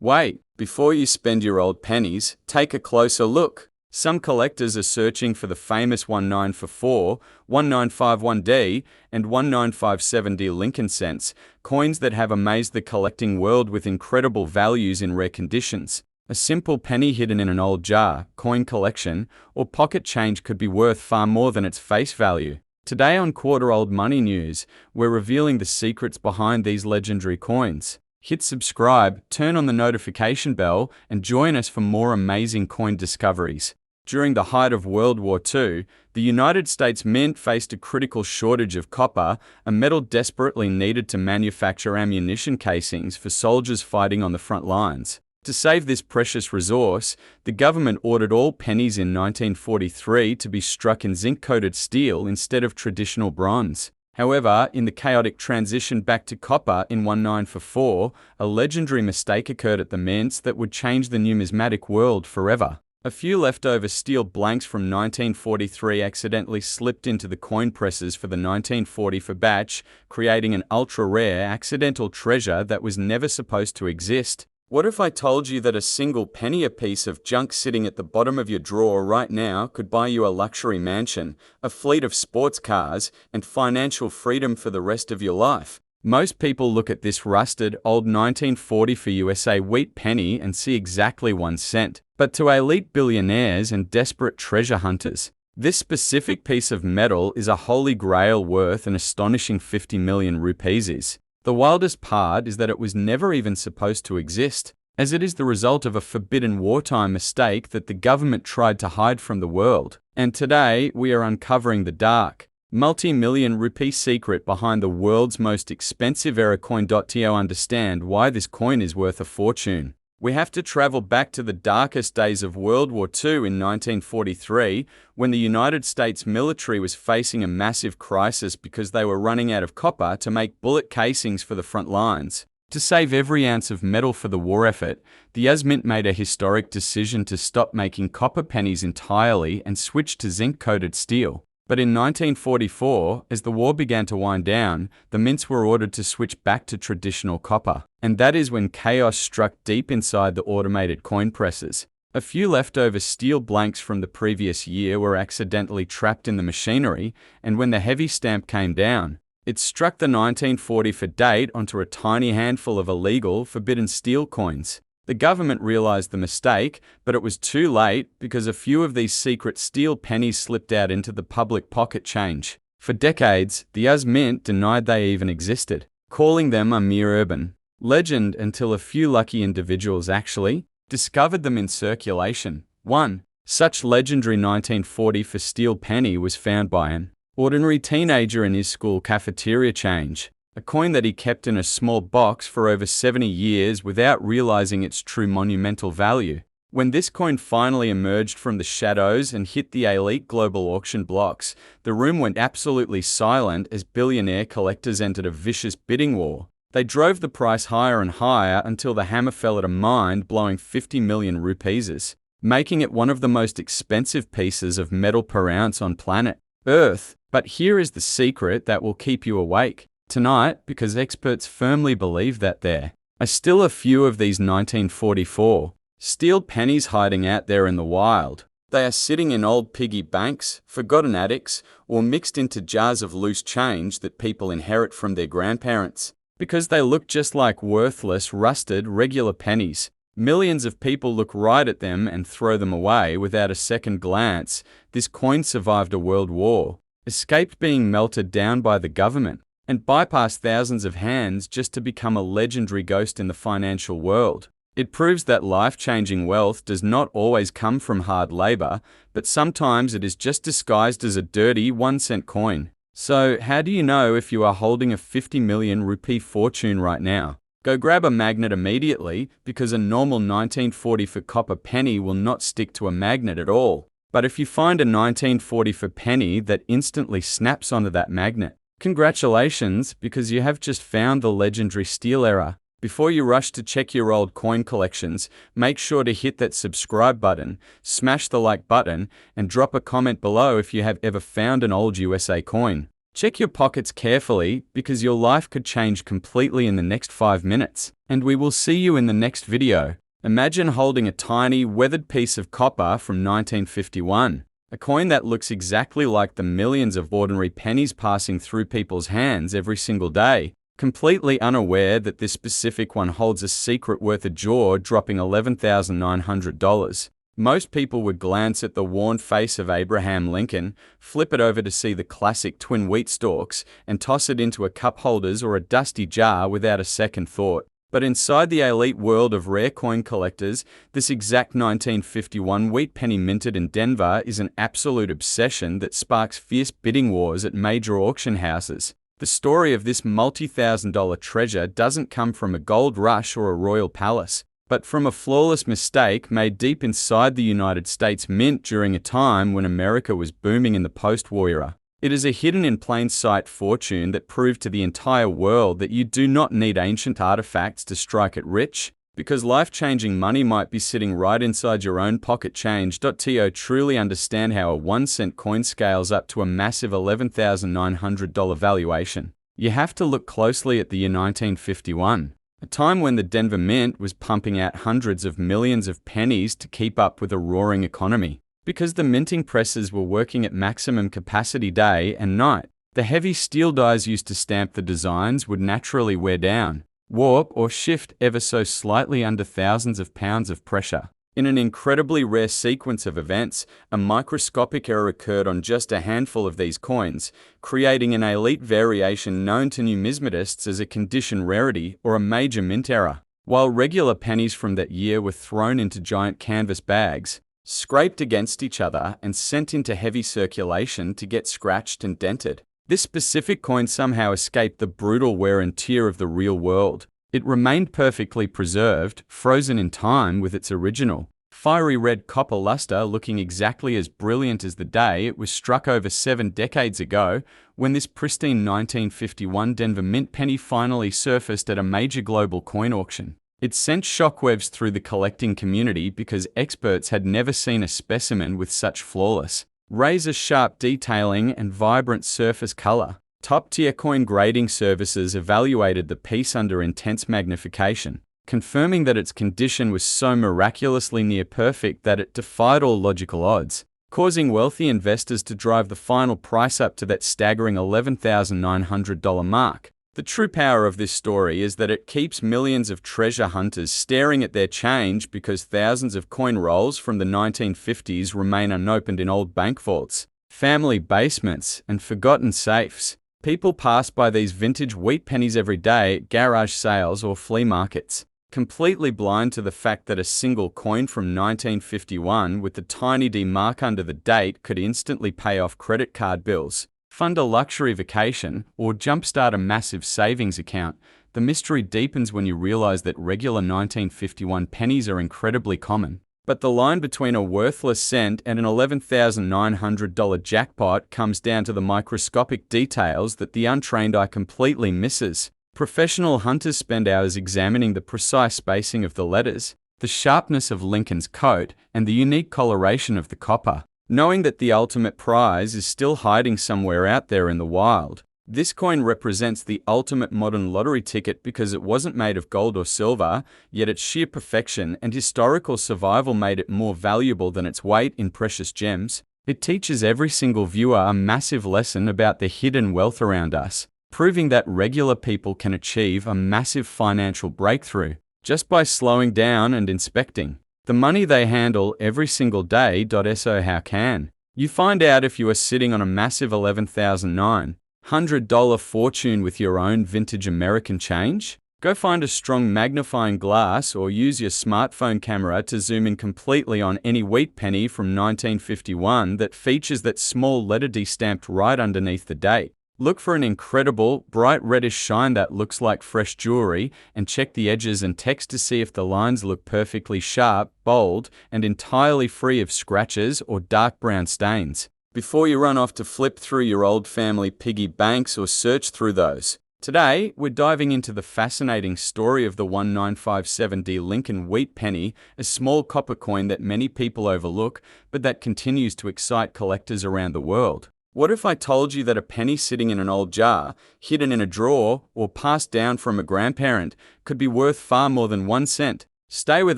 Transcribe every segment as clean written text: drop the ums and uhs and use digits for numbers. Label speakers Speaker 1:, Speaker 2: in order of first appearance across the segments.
Speaker 1: Wait, before you spend your old pennies, take a closer look. Some collectors are searching for the famous 1944, 1951D, and 1957D Lincoln cents, coins that have amazed the collecting world with incredible values in rare conditions. A simple penny hidden in an old jar, coin collection, or pocket change could be worth far more than its face value. Today on Quarter Old Money News, we're revealing the secrets behind these legendary coins. Hit subscribe, turn on the notification bell, and join us for more amazing coin discoveries. During the height of World War II, the United States Mint faced a critical shortage of copper, a metal desperately needed to manufacture ammunition casings for soldiers fighting on the front lines. To save this precious resource, the government ordered all pennies in 1943 to be struck in zinc-coated steel instead of traditional bronze. However, in the chaotic transition back to copper in 1944, a legendary mistake occurred at the mints that would change the numismatic world forever. A few leftover steel blanks from 1943 accidentally slipped into the coin presses for the 1944 batch, creating an ultra-rare accidental treasure that was never supposed to exist. What if I told you that a single penny piece of junk sitting at the bottom of your drawer right now could buy you a luxury mansion, a fleet of sports cars, and financial freedom for the rest of your life? Most people look at this rusted, old 1940 for USA wheat penny and see exactly 1 cent. But to elite billionaires and desperate treasure hunters, this specific piece of metal is a holy grail worth an astonishing 50 million rupees. The wildest part is that it was never even supposed to exist, as it is the result of a forbidden wartime mistake that the government tried to hide from the world. And today, we are uncovering the dark, multi-million rupee secret behind the world's most expensive era coin. To understand why this coin is worth a fortune, we have to travel back to the darkest days of World War II in 1943, when the United States military was facing a massive crisis because they were running out of copper to make bullet casings for the front lines. To save every ounce of metal for the war effort, the US Mint made a historic decision to stop making copper pennies entirely and switch to zinc-coated steel. But in 1944, as the war began to wind down, the mints were ordered to switch back to traditional copper. And that is when chaos struck deep inside the automated coin presses. A few leftover steel blanks from the previous year were accidentally trapped in the machinery, and when the heavy stamp came down, it struck the 1944 date onto a tiny handful of illegal, forbidden steel coins. The government realized the mistake, but it was too late because a few of these secret steel pennies slipped out into the public pocket change. For decades, the US Mint denied they even existed, calling them a mere urban legend until a few lucky individuals actually discovered them in circulation. One such legendary 1944 steel penny was found by an ordinary teenager in his school cafeteria change, a coin that he kept in a small box for over 70 years without realizing its true monumental value. When this coin finally emerged from the shadows and hit the elite global auction blocks, the room went absolutely silent as billionaire collectors entered a vicious bidding war. They drove the price higher and higher until the hammer fell at a mind-blowing 50 million rupees, making it one of the most expensive pieces of metal per ounce on planet Earth. But here is the secret that will keep you awake tonight, because experts firmly believe that there are still a few of these 1944 steel pennies hiding out there in the wild. They are sitting in old piggy banks, forgotten attics, or mixed into jars of loose change that people inherit from their grandparents. Because they look just like worthless, rusted, regular pennies, millions of people look right at them and throw them away without a second glance. This coin survived a world war, escaped being melted down by the government, and bypassed thousands of hands just to become a legendary ghost in the financial world. It proves that life-changing wealth does not always come from hard labor, but sometimes it is just disguised as a dirty 1-cent coin. So, how do you know if you are holding a 50 million rupee fortune right now? Go grab a magnet immediately, because a normal 1944 copper penny will not stick to a magnet at all. But if you find a 1944 penny that instantly snaps onto that magnet, congratulations, because you have just found the legendary steel era. Before you rush to check your old coin collections, make sure to hit that subscribe button, smash the like button, and drop a comment below if you have ever found an old USA coin. Check your pockets carefully because your life could change completely in the next 5 minutes. And we will see you in the next video. Imagine holding a tiny, weathered piece of copper from 1951. A coin that looks exactly like the millions of ordinary pennies passing through people's hands every single day, completely unaware that this specific one holds a secret worth a jaw-dropping $11,900. Most people would glance at the worn face of Abraham Lincoln, flip it over to see the classic twin wheat stalks, and toss it into a cup holders or a dusty jar without a second thought. But inside the elite world of rare coin collectors, this exact 1951 wheat penny minted in Denver is an absolute obsession that sparks fierce bidding wars at major auction houses. The story of this multi-thousand-dollar treasure doesn't come from a gold rush or a royal palace, but from a flawless mistake made deep inside the United States Mint during a time when America was booming in the post-war era. It is a hidden in plain sight fortune that proved to the entire world that you do not need ancient artifacts to strike it rich, because life-changing money might be sitting right inside your own pocket change. To truly understand how a 1-cent coin scales up to a massive $11,900 valuation, you have to look closely at the year 1951. A time when the Denver Mint was pumping out hundreds of millions of pennies to keep up with a roaring economy. Because the minting presses were working at maximum capacity day and night, the heavy steel dies used to stamp the designs would naturally wear down, warp, or shift ever so slightly under thousands of pounds of pressure. In an incredibly rare sequence of events, a microscopic error occurred on just a handful of these coins, creating an elite variation known to numismatists as a condition rarity or a major mint error. While regular pennies from that year were thrown into giant canvas bags, scraped against each other, and sent into heavy circulation to get scratched and dented, this specific coin somehow escaped the brutal wear and tear of the real world. It remained perfectly preserved, frozen in time with its original, fiery red copper luster looking exactly as brilliant as the day it was struck over 7 decades ago when this pristine 1951 Denver Mint penny finally surfaced at a major global coin auction. It sent shockwaves through the collecting community because experts had never seen a specimen with such flawless, razor-sharp detailing and vibrant surface color. Top-tier coin grading services evaluated the piece under intense magnification, confirming that its condition was so miraculously near perfect that it defied all logical odds, causing wealthy investors to drive the final price up to that staggering $11,900 mark. The true power of this story is that it keeps millions of treasure hunters staring at their change because thousands of coin rolls from the 1950s remain unopened in old bank vaults, family basements, and forgotten safes. People pass by these vintage wheat pennies every day at garage sales or flea markets, completely blind to the fact that a single coin from 1951 with the tiny D mark under the date could instantly pay off credit card bills, fund a luxury vacation, or jumpstart a massive savings account. The mystery deepens when you realize that regular 1951 pennies are incredibly common. But the line between a worthless cent and an $11,900 jackpot comes down to the microscopic details that the untrained eye completely misses. Professional hunters spend hours examining the precise spacing of the letters, the sharpness of Lincoln's coat, and the unique coloration of the copper, knowing that the ultimate prize is still hiding somewhere out there in the wild. This coin represents the ultimate modern lottery ticket because it wasn't made of gold or silver, yet its sheer perfection and historical survival made it more valuable than its weight in precious gems. It teaches every single viewer a massive lesson about the hidden wealth around us, proving that regular people can achieve a massive financial breakthrough just by slowing down and inspecting the money they handle every single day. So how can you find out if you are sitting on a massive $11,900 fortune with your own vintage American change? Go find a strong magnifying glass or use your smartphone camera to zoom in completely on any wheat penny from 1951 that features that small letter D stamped right underneath the date. Look for an incredible, bright reddish shine that looks like fresh jewelry, and check the edges and text to see if the lines look perfectly sharp, bold, and entirely free of scratches or dark brown stains. Before you run off to flip through your old family piggy banks or search through those. Today, we're diving into the fascinating story of the 1957D Lincoln Wheat Penny, a small copper coin that many people overlook, but that continues to excite collectors around the world. What if I told you that a penny sitting in an old jar, hidden in a drawer, or passed down from a grandparent, could be worth far more than 1 cent? Stay with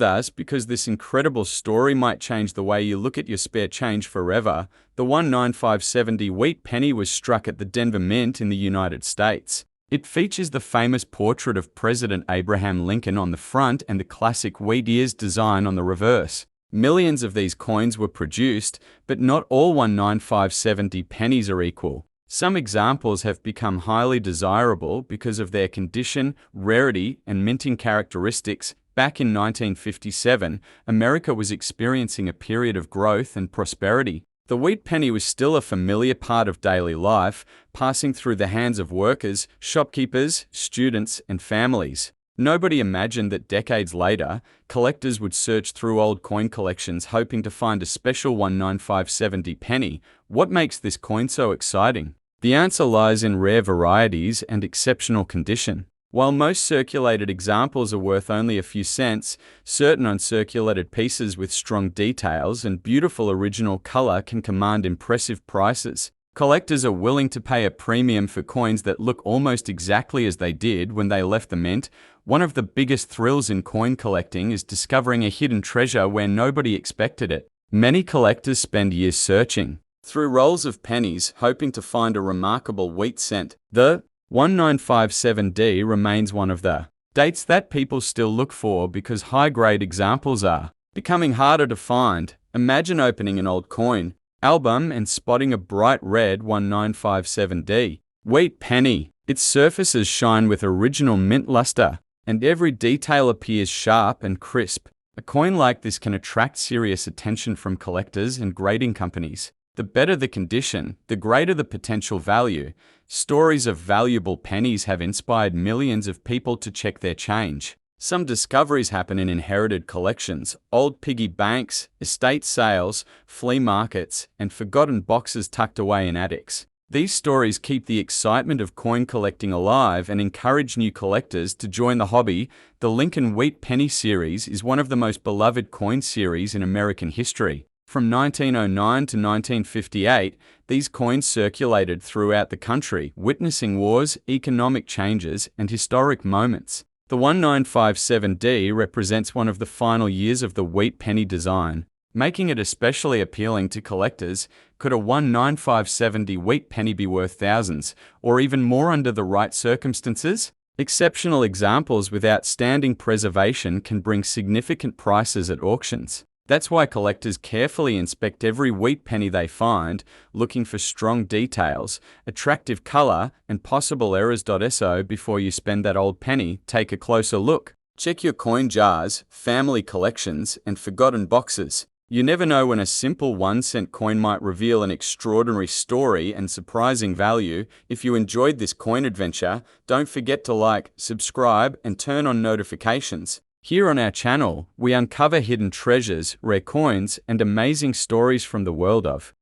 Speaker 1: us because this incredible story might change the way you look at your spare change forever. The 19570 wheat penny was struck at the Denver Mint in the United States. It features the famous portrait of President Abraham Lincoln on the front and the classic wheat ears design on the reverse. Millions of these coins were produced, but not all 19570 pennies are equal. Some examples have become highly desirable because of their condition, rarity, and minting characteristics. Back in 1957, America was experiencing a period of growth and prosperity. The wheat penny was still a familiar part of daily life, passing through the hands of workers, shopkeepers, students, and families. Nobody imagined that decades later, collectors would search through old coin collections hoping to find a special 19570 penny. What makes this coin so exciting? The answer lies in rare varieties and exceptional condition. While most circulated examples are worth only a few cents, certain uncirculated pieces with strong details and beautiful original color can command impressive prices. Collectors are willing to pay a premium for coins that look almost exactly as they did when they left the mint. One of the biggest thrills in coin collecting is discovering a hidden treasure where nobody expected it. Many collectors spend years searching through rolls of pennies, hoping to find a remarkable wheat cent. The 1957D remains one of the dates that people still look for because high-grade examples are becoming harder to find. Imagine opening an old coin album and spotting a bright red 1957D wheat penny. Its surfaces shine with original mint luster, and every detail appears sharp and crisp. A coin like this can attract serious attention from collectors and grading companies. The better the condition, the greater the potential value. Stories of valuable pennies have inspired millions of people to check their change. Some discoveries happen in inherited collections, old piggy banks, estate sales, flea markets, and forgotten boxes tucked away in attics. These stories keep the excitement of coin collecting alive and encourage new collectors to join the hobby. The Lincoln Wheat Penny series is one of the most beloved coin series in American history. From 1909 to 1958, these coins circulated throughout the country, witnessing wars, economic changes, and historic moments. The 1957D represents one of the final years of the wheat penny design, making it especially appealing to collectors. Could a 19570 wheat penny be worth thousands, or even more under the right circumstances? Exceptional examples with outstanding preservation can bring significant prices at auctions. That's why collectors carefully inspect every wheat penny they find, looking for strong details, attractive color, and possible errors. So before you spend that old penny, take a closer look. Check your coin jars, family collections, and forgotten boxes. You never know when a simple 1-cent coin might reveal an extraordinary story and surprising value. If you enjoyed this coin adventure, don't forget to like, subscribe, and turn on notifications. Here on our channel, we uncover hidden treasures, rare coins, and amazing stories from the world of